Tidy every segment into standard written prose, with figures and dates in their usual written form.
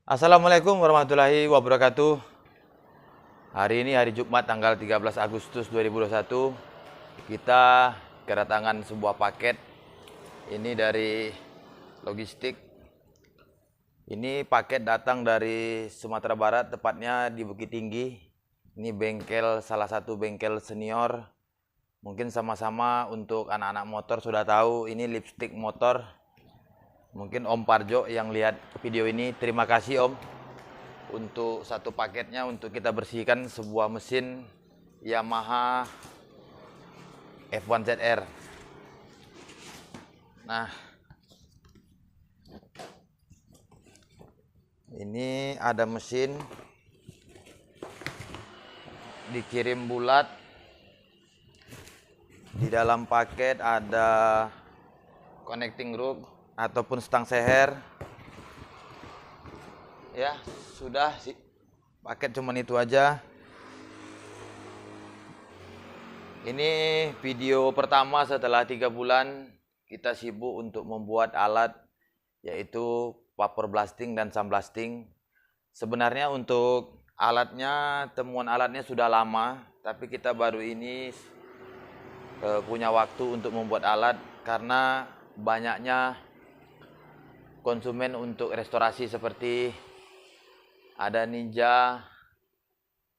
Assalamualaikum warahmatullahi wabarakatuh. Hari ini hari Jumat tanggal 13 Agustus 2021. Kita kedatangan sebuah paket. Ini dari logistik. Ini paket datang dari Sumatera Barat, tepatnya di Bukit Tinggi. Ini bengkel, salah satu bengkel senior. Mungkin sama-sama untuk anak-anak motor sudah tahu ini lipstick motor. Mungkin Om Parjo yang lihat video ini, terima kasih Om untuk satu paketnya untuk kita bersihkan sebuah mesin Yamaha F1ZR. Nah, ini ada mesin dikirim bulat. Di dalam paket ada connecting rope ataupun stang seher. Ya, sudah sih. Paket cuman itu aja. Ini video pertama setelah 3 bulan kita sibuk untuk membuat alat, yaitu paper blasting dan sandblasting. Sebenarnya untuk alatnya, temuan alatnya sudah lama, tapi kita baru ini punya waktu untuk membuat alat karena banyaknya konsumen untuk restorasi seperti ada Ninja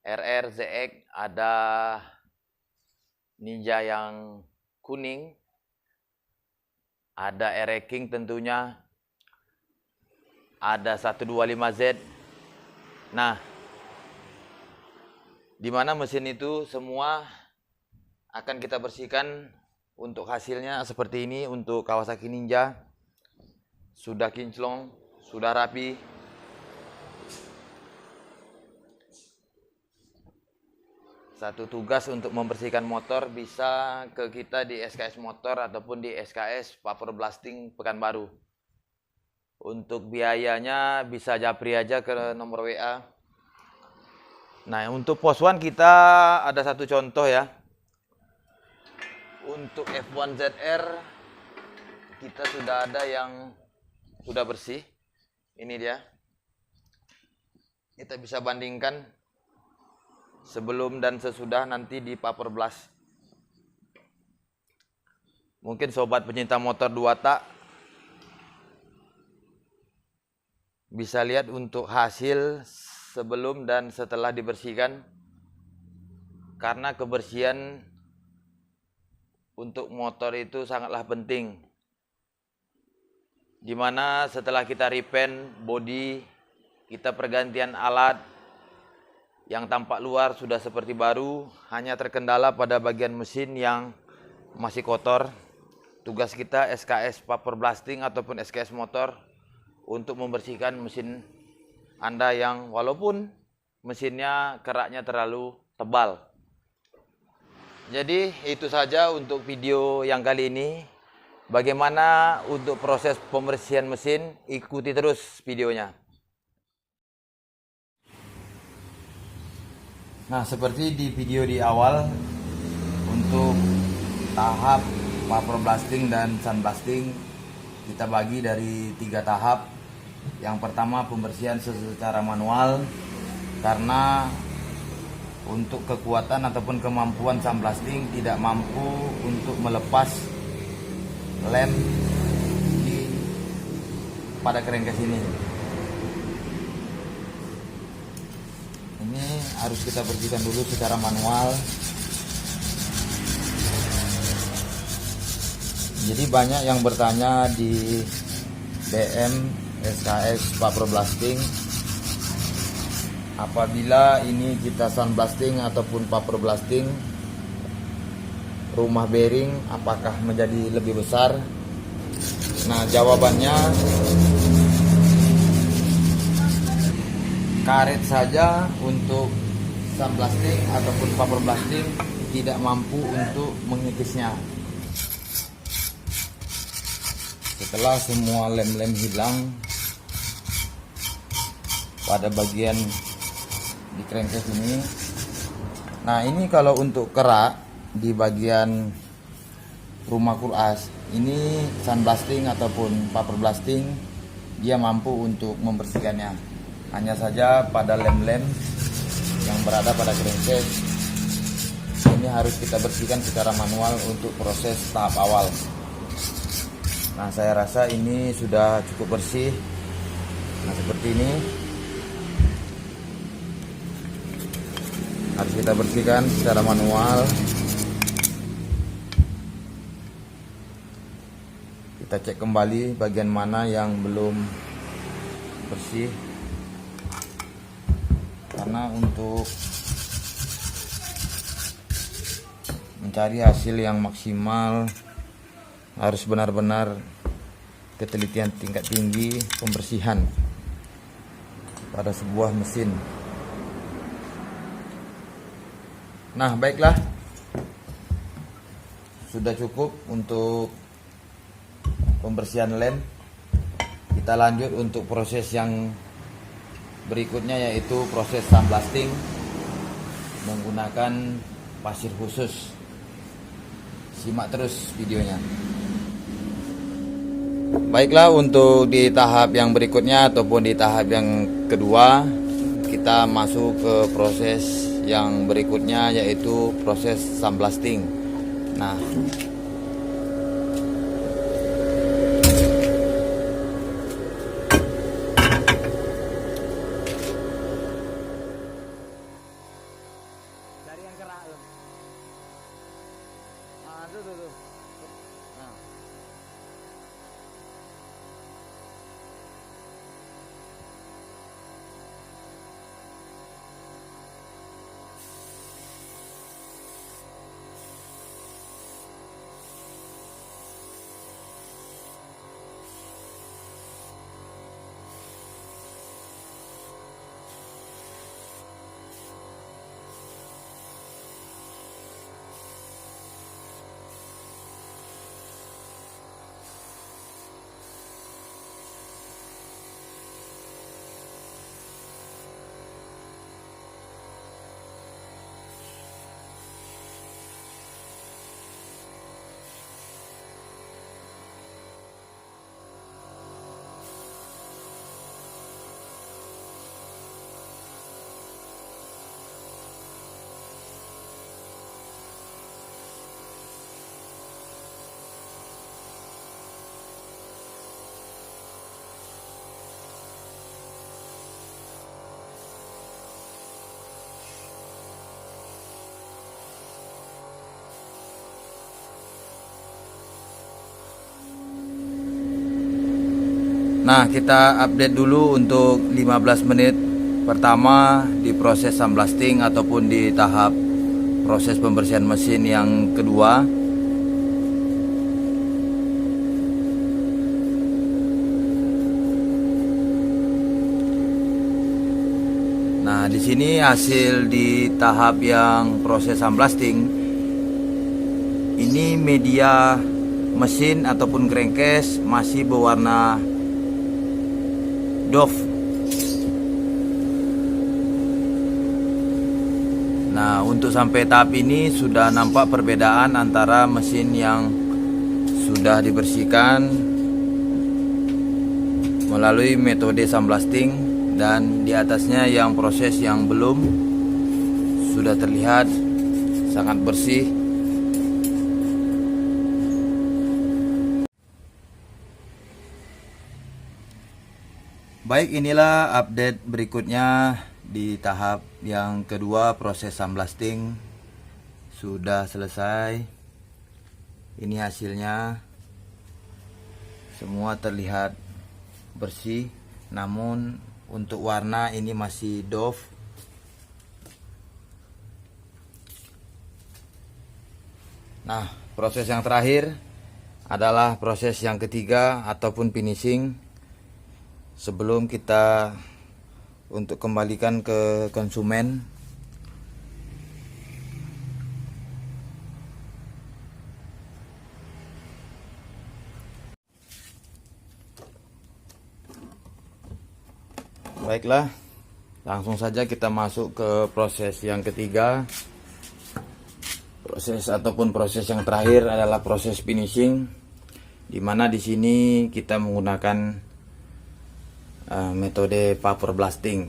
RR ZX, ada Ninja yang kuning, ada RR King tentunya, ada 125Z. Nah, di mana mesin itu semua akan kita bersihkan. Untuk hasilnya seperti ini. Untuk Kawasaki Ninja sudah kinclong, sudah rapi. Satu tugas untuk membersihkan motor bisa ke kita di SKS Motor ataupun di SKS Paper Blasting Pekanbaru. Untuk biayanya bisa japri aja ke nomor WA. Nah, untuk pos 1 kita ada satu contoh ya. Untuk F1ZR kita sudah ada yang sudah bersih. Ini dia. Kita bisa bandingkan sebelum dan sesudah nanti di paper blast. Mungkin sobat pencinta motor 2 tak bisa lihat untuk hasil sebelum dan setelah dibersihkan. Karena kebersihan untuk motor itu sangatlah penting. Dimana setelah kita repaint body, kita pergantian alat, yang tampak luar sudah seperti baru, hanya terkendala pada bagian mesin yang masih kotor. Tugas kita SKS Paper Blasting ataupun SKS Motor untuk membersihkan mesin Anda yang walaupun mesinnya keraknya terlalu tebal. Jadi itu saja untuk video yang kali ini. Bagaimana untuk proses pembersihan mesin, ikuti terus videonya. Nah, seperti di video di awal, untuk tahap paper blasting dan sandblasting kita bagi dari 3 tahap. Yang pertama pembersihan secara manual, karena untuk kekuatan ataupun kemampuan sandblasting tidak mampu untuk melepas lem pada crankcase ini. Ini harus kita bersihkan dulu secara manual. Jadi banyak yang bertanya di DM SKS Paper Blasting, apabila ini kita sandblasting ataupun paper blasting, rumah bearing apakah menjadi lebih besar? Nah, jawabannya karet saja untuk sandblasting ataupun paper blasting tidak mampu untuk mengikisnya. Setelah semua lem-lem hilang pada bagian di crankcase ini. Nah, ini kalau untuk kerak di bagian rumah kuras, ini sandblasting ataupun paper blasting dia mampu untuk membersihkannya. Hanya saja pada lem-lem yang berada pada crankcase ini harus kita bersihkan secara manual untuk proses tahap awal. Nah, saya rasa ini sudah cukup bersih. Nah, seperti ini harus kita bersihkan secara manual. Kita cek kembali bagian mana yang belum bersih, karena untuk mencari hasil yang maksimal harus benar-benar ketelitian tingkat tinggi pembersihan pada sebuah mesin. Nah, baiklah, sudah cukup untuk pembersihan lem. Kita lanjut untuk proses yang berikutnya, yaitu proses sandblasting menggunakan pasir khusus. Simak terus videonya. Baiklah, untuk di tahap yang berikutnya ataupun di tahap yang kedua, kita masuk ke proses yang berikutnya, yaitu proses sandblasting. Nah, tuh. Nah. Nah, kita update dulu untuk 15 menit pertama di proses sandblasting ataupun di tahap proses pembersihan mesin yang kedua. Nah, di sini hasil di tahap yang proses sandblasting ini, media mesin ataupun crankcase masih berwarna doff. Nah, untuk sampai tahap ini sudah nampak perbedaan antara mesin yang sudah dibersihkan melalui metode sandblasting dan di atasnya yang proses yang belum, sudah terlihat sangat bersih. Baik, inilah update berikutnya di tahap yang kedua, proses sandblasting sudah selesai. Ini hasilnya, semua terlihat bersih, namun untuk warna ini masih doff. Nah, proses yang terakhir adalah proses yang ketiga ataupun finishing, sebelum kita untuk kembalikan ke konsumen. Baiklah, langsung saja kita masuk ke proses yang ketiga. Proses ataupun proses yang terakhir adalah proses finishing, di mana di sini kita menggunakan metode vapor blasting.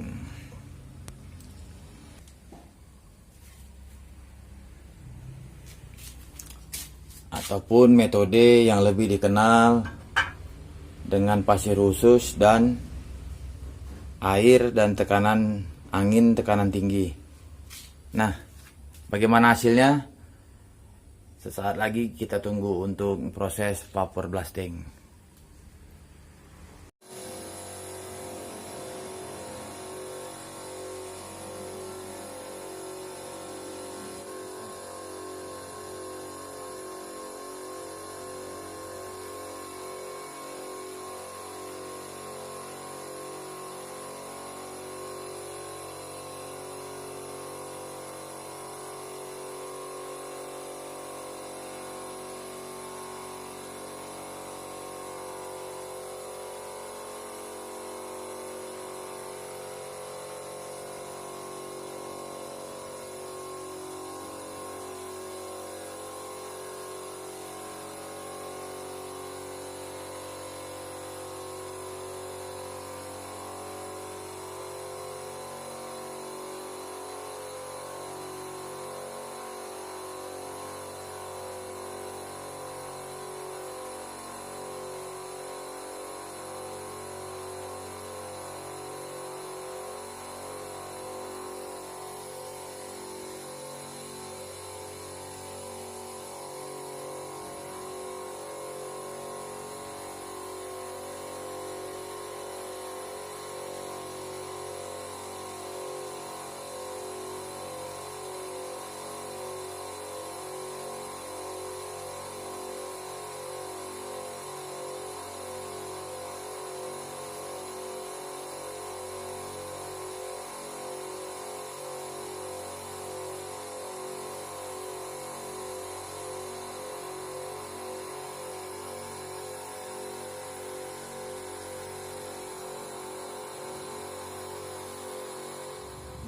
Ataupun metode yang lebih dikenal dengan pasir khusus dan air dan tekanan angin tekanan tinggi. Nah, bagaimana hasilnya? Sesaat lagi kita tunggu untuk proses vapor blasting.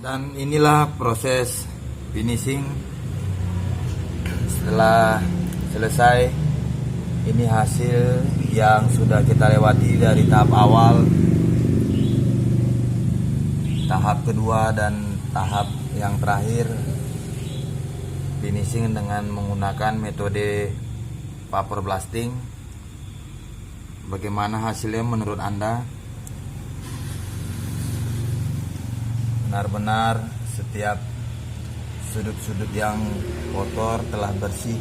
Dan inilah proses finishing. Setelah selesai, ini hasil yang sudah kita lewati dari tahap awal, tahap kedua, dan tahap yang terakhir. Finishing dengan menggunakan metode vapor blasting. Bagaimana hasilnya menurut Anda? Benar-benar setiap sudut-sudut yang kotor telah bersih.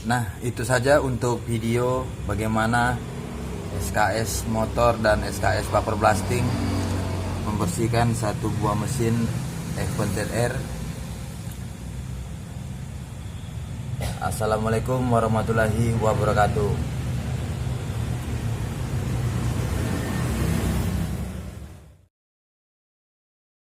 Nah, itu saja untuk video bagaimana SKS motor dan SKS vapor blasting membersihkan satu buah mesin F1ZR. Assalamualaikum warahmatullahi wabarakatuh.